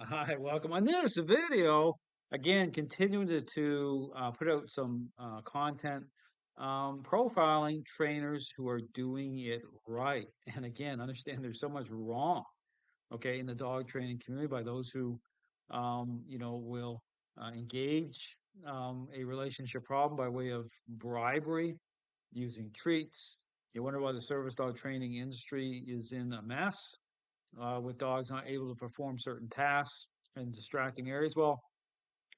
Hi, welcome. On this video, again, continuing to put out some content, profiling trainers who are doing it right. And again, understand there's so much wrong, okay, in the dog training community by those who, will engage a relationship problem by way of bribery, using treats. You wonder why the service dog training industry is in a mess with dogs not able to perform certain tasks and distracting areas. Well,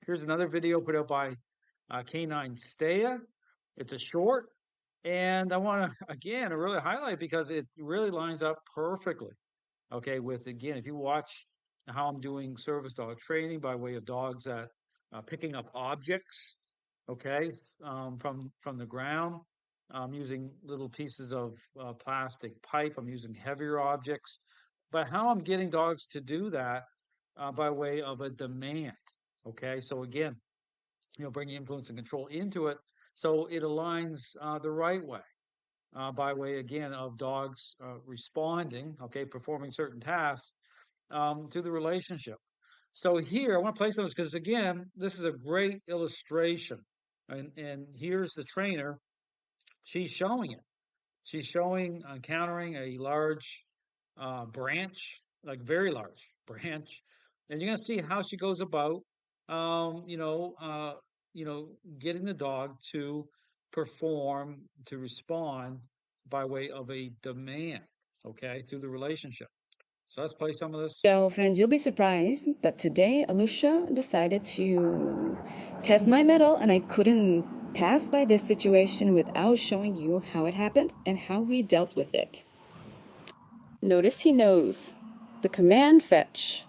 here's another video put out by k9Staya. It's a short, and I want to again really highlight because it really lines up perfectly. Okay, with again, if you watch how I'm doing service dog training by way of dogs that picking up objects, okay, from the ground. I'm using little pieces of plastic pipe. I'm using heavier objects, but how I'm getting dogs to do that by way of a demand. Okay, so again, bringing influence and control into it, so it aligns the right way by way again of dogs responding, okay, performing certain tasks to the relationship. So here I want to place those because again, this is a great illustration, and here's the trainer. She's showing it. She's showing encountering a large branch, like very large branch, and you're gonna see how she goes about, um, you know, uh, getting the dog to perform, to respond by way of a demand, okay, through the relationship. So let's play some of this. So, friends, you'll be surprised, but today Alusha decided to test my mettle, and I couldn't pass by this situation without showing you how it happened and how we dealt with it. Notice he knows the command fetch,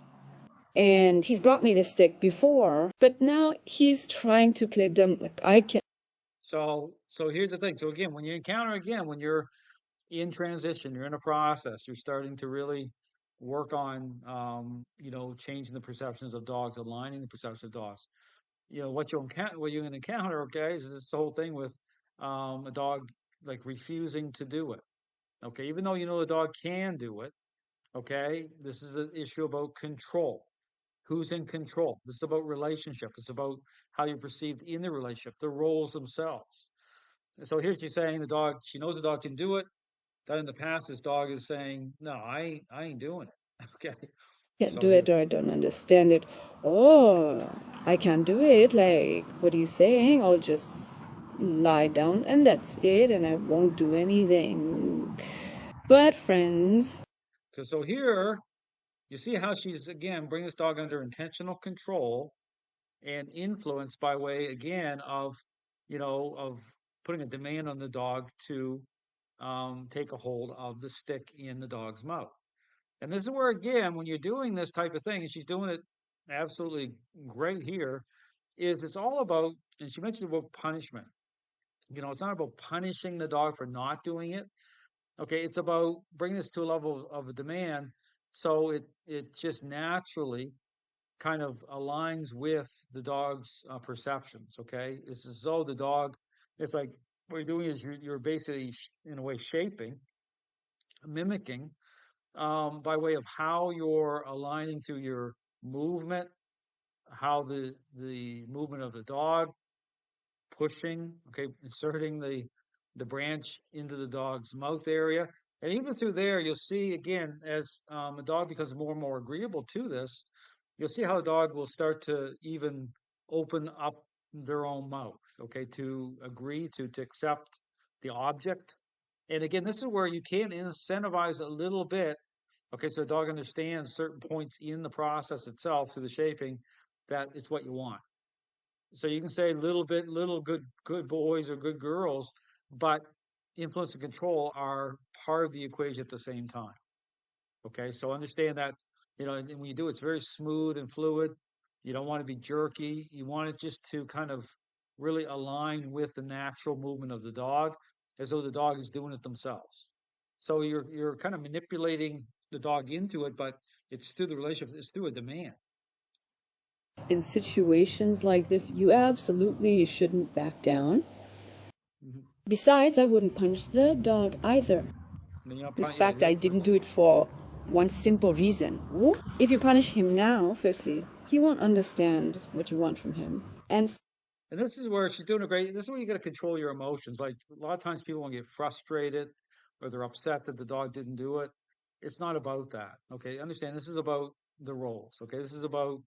and he's brought me this stick before, but now he's trying to play dumb like I can. So here's the thing. So again, when you're in transition, you're in a process, you're starting to really work on, changing the perceptions of dogs, aligning the perception of dogs. What you're going to encounter, okay, is this whole thing with a dog like refusing to do it. Okay, even though you know the dog can do it. Okay, this is an issue about control. Who's in control? This is about relationship. It's about how you're perceived in the relationship, the roles themselves. And so here's you saying the dog, she knows the dog can do it. That in the past, this dog is saying, no, I ain't doing it. Okay. Can't So do it here, or I don't understand it. Oh, I can't do it. Like, what are you saying? I'll just lie down and that's it, and I won't do anything. But, friends, so here, you see how she's again bringing this dog under intentional control and influence by way again of putting a demand on the dog to take a hold of the stick in the dog's mouth. And this is where, again, when you're doing this type of thing, and she's doing it absolutely great here, is it's all about, and she mentioned about punishment. It's not about punishing the dog for not doing it. Okay, it's about bringing this to a level of a demand, so it just naturally kind of aligns with the dog's perceptions. Okay, it's as though the dog, it's like what you're doing is you're basically in a way shaping, mimicking by way of how you're aligning through your movement, how the movement of the dog pushing, okay, inserting the branch into the dog's mouth area, and even through there, you'll see again as a dog becomes more and more agreeable to this, you'll see how a dog will start to even open up their own mouth, okay, to agree to accept the object. And again, this is where you can incentivize a little bit. Okay, so the dog understands certain points in the process itself through the shaping that it's what you want. So you can say little good boys or good girls, but influence and control are part of the equation at the same time. Okay, so understand that, and when you do it, it's very smooth and fluid. You don't want to be jerky. You want it just to kind of really align with the natural movement of the dog, as though the dog is doing it themselves. So you're kind of manipulating the dog into it, but it's through the relationship. It's through a demand. in situations like this, you absolutely shouldn't back down. Mhm. Besides, I wouldn't punch the dog either. And then, In yeah, fact, I didn't do it for one simple reason. If you punish him now, firstly, he won't understand what you want from him. And And this is where she's doing a great. This is where you got to control your emotions. Like a lot of times, people want to get frustrated or they're upset that the dog didn't do it. It's not about that. Okay, understand. This is about the roles. Okay, this is about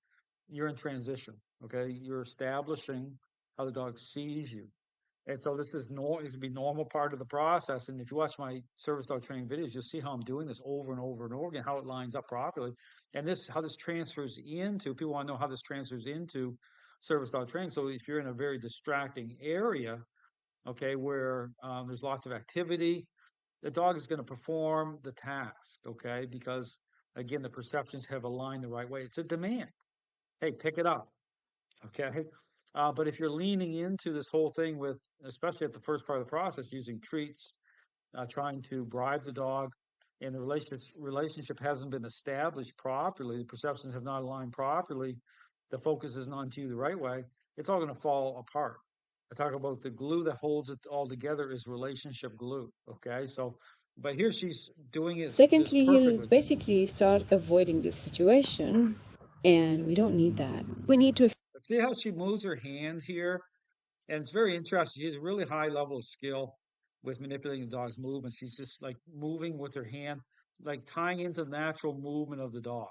you're in transition. Okay, you're establishing how the dog sees you. And so this is normal. It can be normal part of the process. And if you watch my service dog training videos, you'll see how I'm doing this over and over and over again, how it lines up properly, and this how this transfers into. People want to know how this transfers into service dog training. So if you're in a very distracting area, okay, where there's lots of activity, the dog is going to perform the task, okay, because again the perceptions have aligned the right way. It's a demand. Hey, pick it up. Okay. But if you're leaning into this whole thing with, especially at the first part of the process, using treats, trying to bribe the dog, and the relationship hasn't been established properly, the perceptions have not aligned properly, the focus isn't on to you the right way, it's all going to fall apart. I talk about the glue that holds it all together is relationship glue. Okay. So, but here she's doing this secondly, he'll perfectly. basically start avoiding this situation, and we don't need that. We need to But see how she moves her hand here? And it's very interesting. She has a really high level of skill with manipulating the dog's movement. She's just like moving with her hand, like tying into the natural movement of the dog.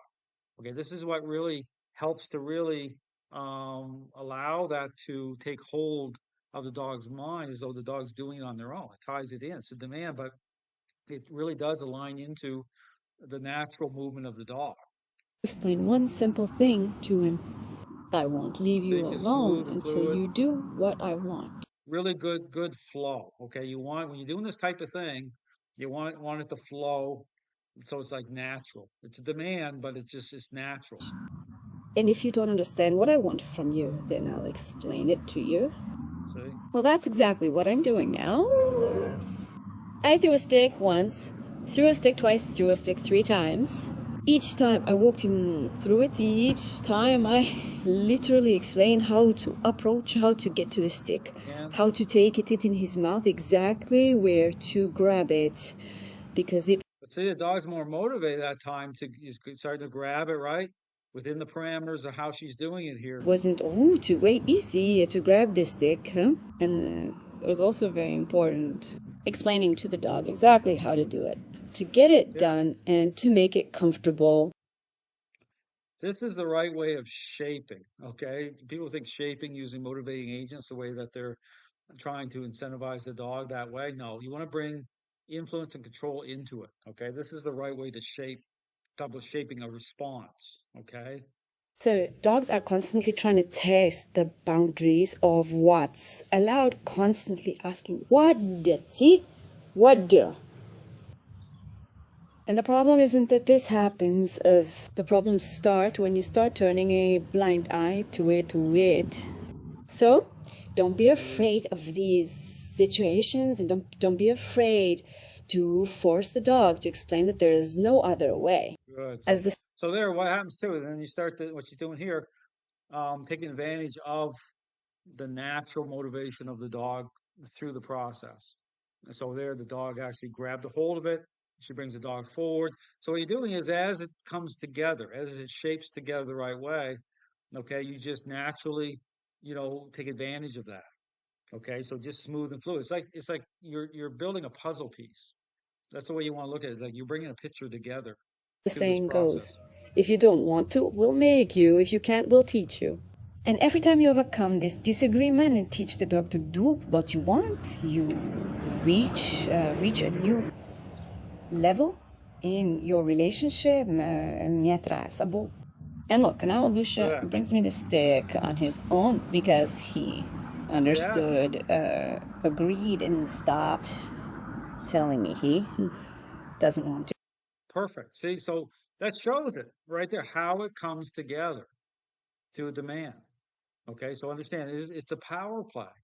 Okay, this is what really helps to really allow that to take hold of the dog's mind as though the dog's doing it on their own. It ties it in. It's a demand, but it really does align into the natural movement of the dog. explain one simple thing to him. I won't leave So you you just alone smooth and until fluid, you do what I want. really good flow. Okay, you want when you're doing this type of thing, you want it to flow, so it's like natural. It's a demand, but it's natural. And if you don't understand what I want from you, then I'll explain it to you. See, Well, that's exactly what I'm doing now. I threw a stick once, threw a stick twice, threw a stick 3 times. Each time I walked him through it, each time I literally explained how to approach, how to get to the stick, again, how to take it in his mouth, exactly where to grab it, because it but see, the dog's more motivated that time to is starting to grab it right within the parameters of how she's doing it here. wasn't too way easy to grab this stick, huh? And it was also very important explaining to the dog exactly how to do it, to get it Yeah, done, and to make it comfortable. this is the right way of shaping. Okay, people think shaping using motivating agents the way that they're trying to incentivize the dog that way. No, you want to bring influence and control into it. Okay, this is the right way to shape, double shaping a response. Okay, So, dogs are constantly trying to test the boundaries of what's allowed, constantly asking, what did see? What do? And the problem isn't that this happens, as the problems start when you start turning a blind eye to it. So, don't be see, afraid of these situations, and don't be afraid to force the dog to explain that there is no other way. good. As So, the so there, what happens too? And then you start what she's doing here, taking advantage of the natural motivation of the dog through the process. And so there, the dog actually grabbed a hold of it. She brings the dog forward. So what you're doing is as it comes together, as it shapes together the right way, okay, you just naturally, take advantage of that. Okay, so just smooth and fluid. It's like you're building a puzzle piece. That's the way you want to look at it. Like you're bringing a picture together through this saying goes, process. if you don't want to, we'll make you. If you can't, we'll teach you. And every time you overcome this disagreement and teach the dog to do what you want, you reach a new level in your relationship. And look, now Lucia Good. brings me the stick on his own because he Yeah. understood, agreed, and stopped telling me he doesn't want to. Perfect. See, so that shows it right there how it comes together to a demand. Okay, so understand it's a power play.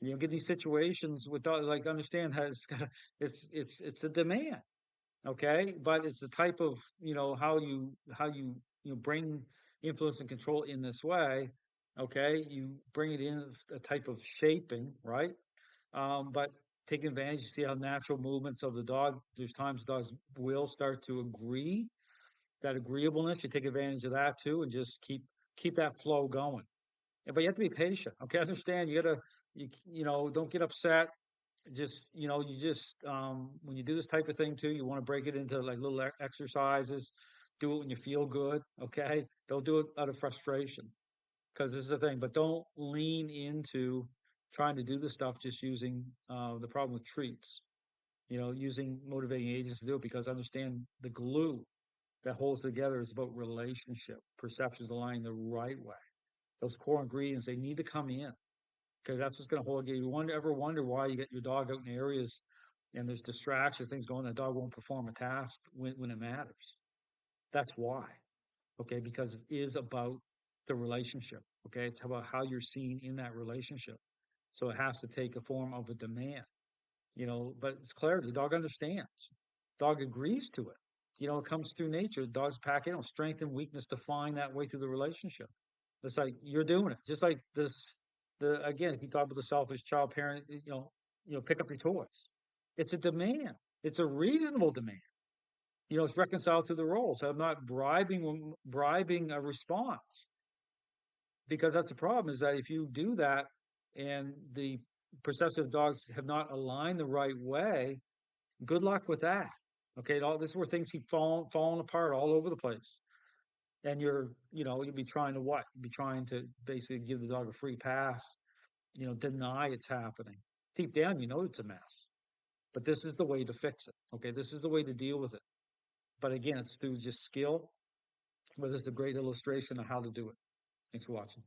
Get these situations with like understand how it's got it's a demand. Okay, but it's a type of how you bring influence and control in this way. Okay, you bring it in a type of shaping, right? But taking advantage, you see how natural movements of the dog. There's times dogs will start to agree. that agreeableness, you take advantage of that too, and just keep that flow going. But you have to be patient. Okay, I understand. You don't get upset. Just you just when you do this type of thing too, you want to break it into like little exercises. Do it when you feel good. Okay, don't do it out of frustration because this is the thing. But don't lean into trying to do the stuff just using the problem with treats. Using motivating agents to do it because understand the glue that holds together is about relationship, perceptions aligning the right way. Those core ingredients, they need to come in because that's what's going to hold you. Ever wonder why you get your dog out in areas and there's distractions, things going, the dog won't perform a task when it matters. That's why. Okay. Because it is about the relationship. Okay. It's about how you're seen in that relationship. So it has to take a form of a demand. But it's clarity. The dog understands. Dog agrees to it. It comes through nature. Dogs pack in strength and weakness define that way through the relationship. It's like you're doing it. Just like this, again, if you talk about the selfish child parent, pick up your toys. It's a demand. It's a reasonable demand. It's reconciled through the roles. I'm not bribing a response because that's the problem is that if you do that and the possessive dogs have not aligned the right way, good luck with that. Okay, this is where things keep falling apart all over the place. And you'll be trying to what? You'll be trying to basically give the dog a free pass, deny it's happening. Deep down, you know it's a mess. But this is the way to fix it. Okay, this is the way to deal with it. But again, it's through just skill. But this is a great illustration of how to do it. Thanks for watching.